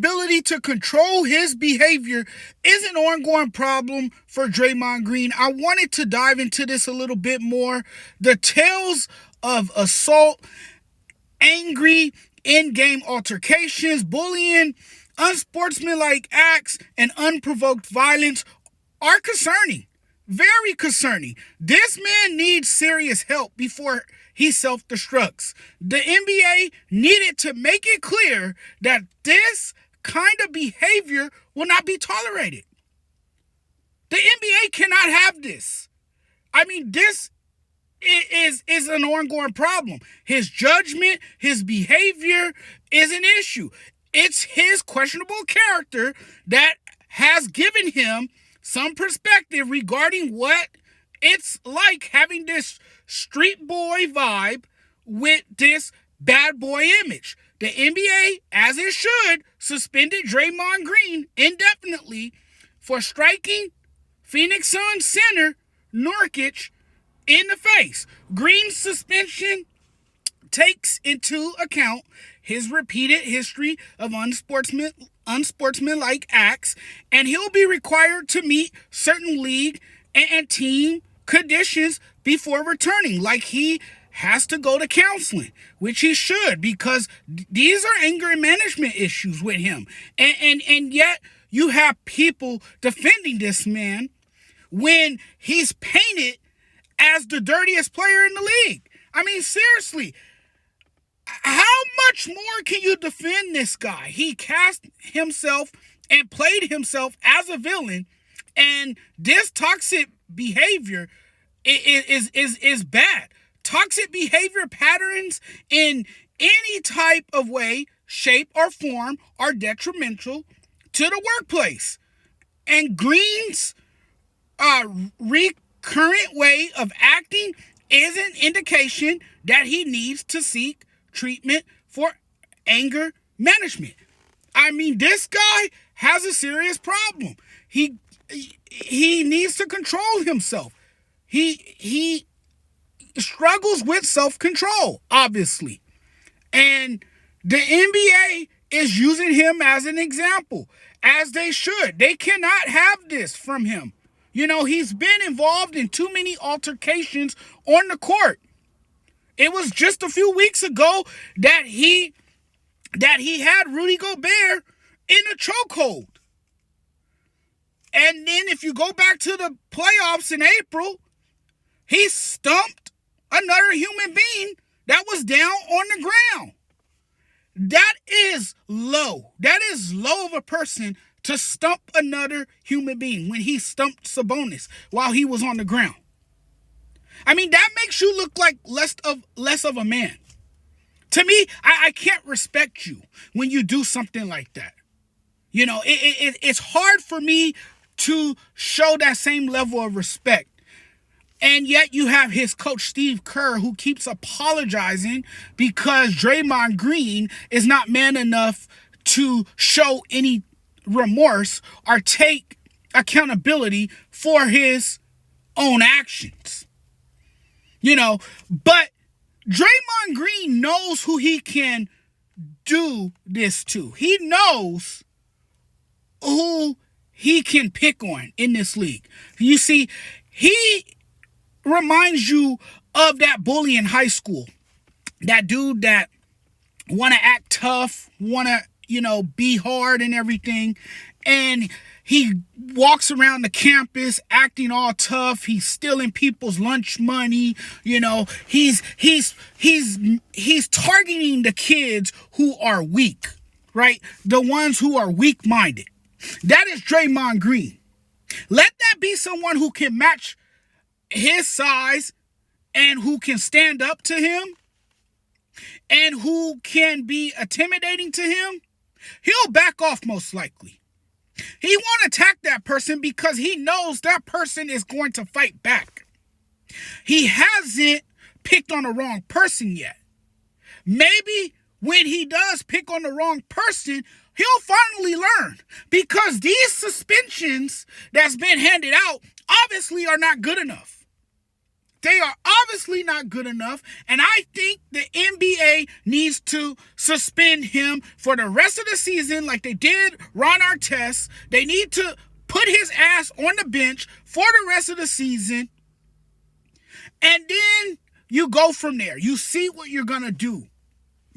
inability to control his behavior is an ongoing problem for Draymond Green. I wanted to dive into this a little bit more. The tales of assault, angry in-game altercations, bullying, unsportsmanlike acts, and unprovoked violence are concerning. Very concerning. This man needs serious help before he self-destructs. The NBA needed to make it clear that this kind of behavior will not be tolerated. The NBA cannot have this. I mean, this is an ongoing problem. His judgment, his behavior is an issue. It's his questionable character that has given him some perspective regarding what it's like having this street boy vibe with this bad boy image. The NBA, as it should, suspended Draymond Green indefinitely for striking Phoenix Suns center Nurkic in the face. Green's suspension takes into account his repeated history of unsportsmanlike acts, and he'll be required to meet certain league and team conditions before returning, like he has to go to counseling, which he should, because these are anger management issues with him. And yet you have people defending this man when he's painted as the dirtiest player in the league. I mean, seriously, how much more can you defend this guy? He cast himself and played himself as a villain, and this toxic behavior is bad. Toxic behavior patterns in any type of way, shape, or form are detrimental to the workplace. And Green's recurrent way of acting is an indication that he needs to seek treatment for anger management. I mean, this guy has a serious problem. He needs to control himself. He struggles with self-control, obviously. And the NBA is using him as an example, as they should. They cannot have this from him. You know, he's been involved in too many altercations on the court. It was just a few weeks ago that he had Rudy Gobert in a chokehold. And then if you go back to the playoffs in April, he stumped another human being that was down on the ground. That is low. That is low of a person to stump another human being when he stumped Sabonis while he was on the ground. I mean, that makes you look like less of a man. To me, I can't respect you when you do something like that. You know, it's hard for me to show that same level of respect. And yet you have his coach, Steve Kerr, who keeps apologizing because Draymond Green is not man enough to show any remorse or take accountability for his own actions. You know, but Draymond Green knows who he can do this to. He knows who he can pick on in this league. You see, he reminds you of that bully in high school. That dude that want to act tough, want to, be hard and everything. And he walks around the campus acting all tough. He's stealing people's lunch money. He's targeting the kids who are weak, right? The ones who are weak-minded. That is Draymond Green. Let that be someone who can match his size and who can stand up to him and who can be intimidating to him. He'll back off most likely. He won't attack that person because he knows that person is going to fight back. He hasn't picked on the wrong person yet. Maybe when he does pick on the wrong person, he'll finally learn, because these suspensions that's been handed out obviously are not good enough. they are obviously not good enough, and I think the NBA needs to suspend him for the rest of the season like they did Ron Artest. They need to put his ass on the bench for the rest of the season, and then you go from there. You see what you're going to do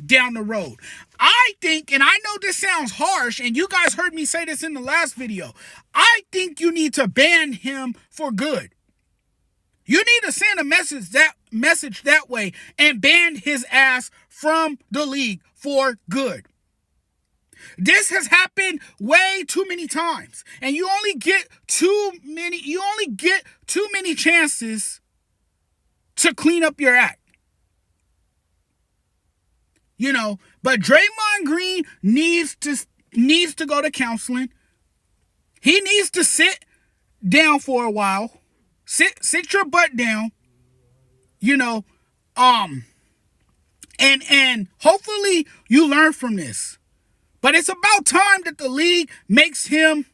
down the road. I think, and I know this sounds harsh, and you guys heard me say this in the last video, I think you need to ban him for good. You need to send a message that way and ban his ass from the league for good. This has happened way too many times, and you only get too many chances to clean up your act. You know, but Draymond Green needs to go to counseling. He needs to sit down for a while. Sit your butt down. You know, and hopefully you learn from this. But it's about time that the league makes him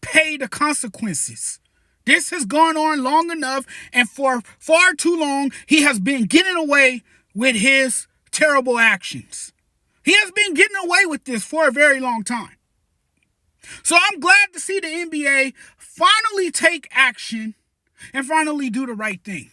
pay the consequences. This has gone on long enough, and for far too long, he has been getting away with his terrible actions. He has been getting away with this for a very long time. So I'm glad to see the NBA finally take action and finally do the right thing.